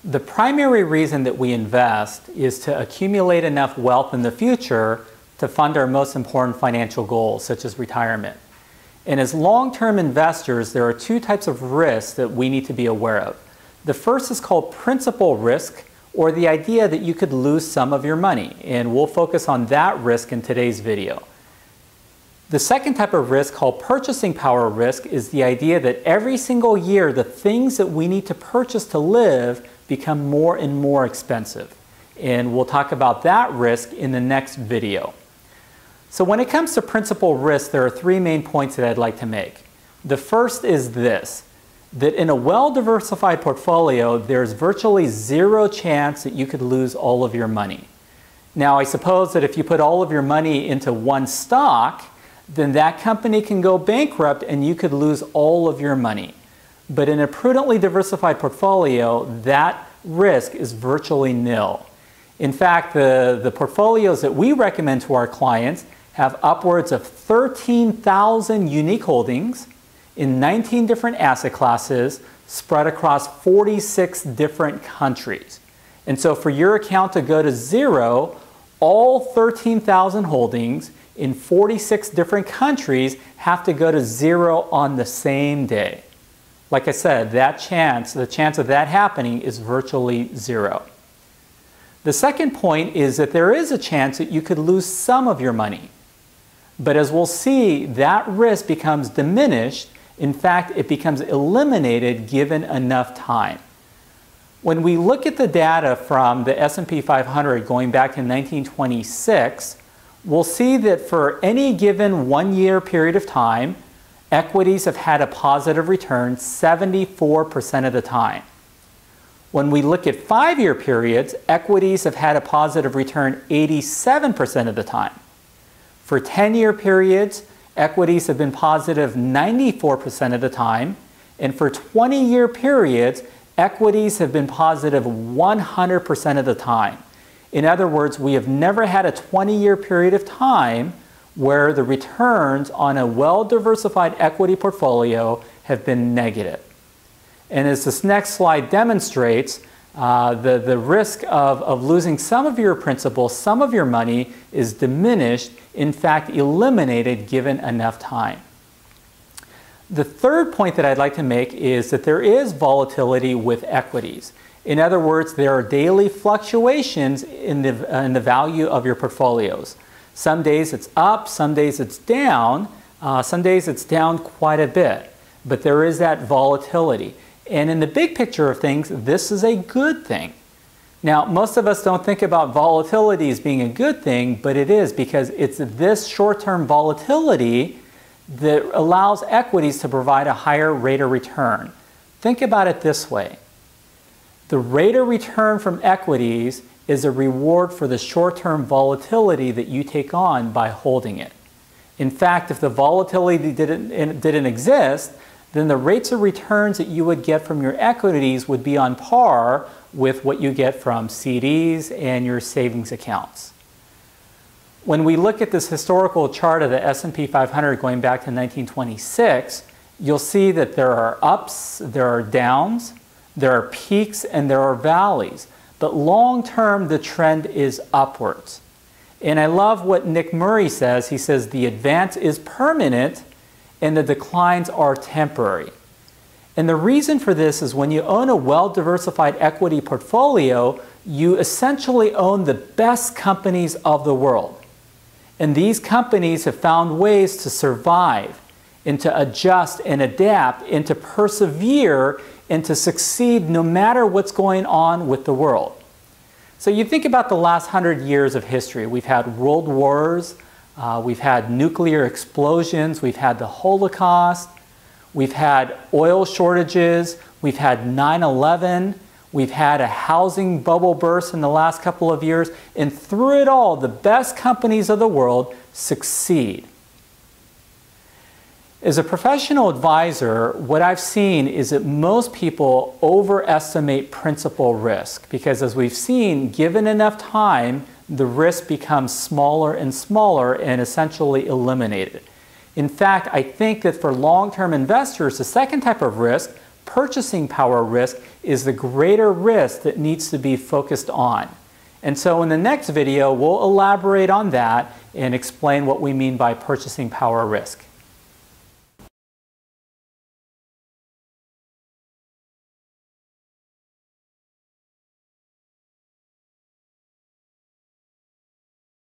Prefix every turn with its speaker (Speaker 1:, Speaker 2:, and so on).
Speaker 1: The primary reason that we invest is to accumulate enough wealth in the future to fund our most important financial goals, such as retirement. And as long-term investors, there are two types of risks that we need to be aware of. The first is called principal risk, or the idea that you could lose some of your money, and we'll focus on that risk in today's video. The second type of risk, called purchasing power risk, is the idea that every single year the things that we need to purchase to live become more and more expensive. And we'll talk about that risk in the next video. So when it comes to principal risk, there are three main points that I'd like to make. The first is this, that in a well-diversified portfolio, there's virtually zero chance that you could lose all of your money. Now, I suppose that if you put all of your money into one stock, then that company can go bankrupt and you could lose all of your money. But in a prudently diversified portfolio, that risk is virtually nil. In fact, the portfolios that we recommend to our clients have upwards of 13,000 unique holdings in 19 different asset classes spread across 46 different countries. And so for your account to go to zero, all 13,000 holdings in 46 different countries have to go to zero on the same day. Like I said, the chance of that happening is virtually zero. The second point is that there is a chance that you could lose some of your money. But as we'll see, that risk becomes diminished. In fact, it becomes eliminated given enough time. When we look at the data from the S&P 500 going back to 1926, we'll see that for any given 1 year period of time, equities have had a positive return 74% of the time. When we look at 5-year periods, equities have had a positive return 87% of the time. For 10-year periods, equities have been positive 94% of the time. And for 20-year periods, equities have been positive 100% of the time. In other words, we have never had a 20-year period of time where the returns on a well-diversified equity portfolio have been negative. And as this next slide demonstrates, the risk of losing some of your principal, some of your money, is diminished, in fact eliminated given enough time. The third point that I'd like to make is that there is volatility with equities. In other words, there are daily fluctuations in the value of your portfolios. Some days it's up, some days it's down, some days it's down quite a bit. But there is that volatility. And in the big picture of things, this is a good thing. Now, most of us don't think about volatility as being a good thing, but it is, because it's this short-term volatility that allows equities to provide a higher rate of return. Think about it this way. The rate of return from equities is a reward for the short-term volatility that you take on by holding it. In fact, if the volatility didn't exist, then the rates of returns that you would get from your equities would be on par with what you get from CDs and your savings accounts. When we look at this historical chart of the S&P 500 going back to 1926, you'll see that there are ups, there are downs, there are peaks, and there are valleys. But long term, the trend is upwards. And I love what Nick Murray says. He says the advance is permanent and the declines are temporary. And the reason for this is when you own a well-diversified equity portfolio, you essentially own the best companies of the world. And these companies have found ways to survive and to adjust and adapt and to persevere and to succeed no matter what's going on with the world. So you think about the last 100 years of history. We've had world wars, we've had nuclear explosions, we've had the Holocaust, we've had oil shortages, we've had 9/11, we've had a housing bubble burst in the last couple of years, and through it all, the best companies of the world succeed. As a professional advisor, what I've seen is that most people overestimate principal risk because, as we've seen, given enough time, the risk becomes smaller and smaller and essentially eliminated. In fact, I think that for long-term investors, the second type of risk, purchasing power risk is the greater risk that needs to be focused on. And so in the next video, we'll elaborate on that and explain what we mean by purchasing power risk.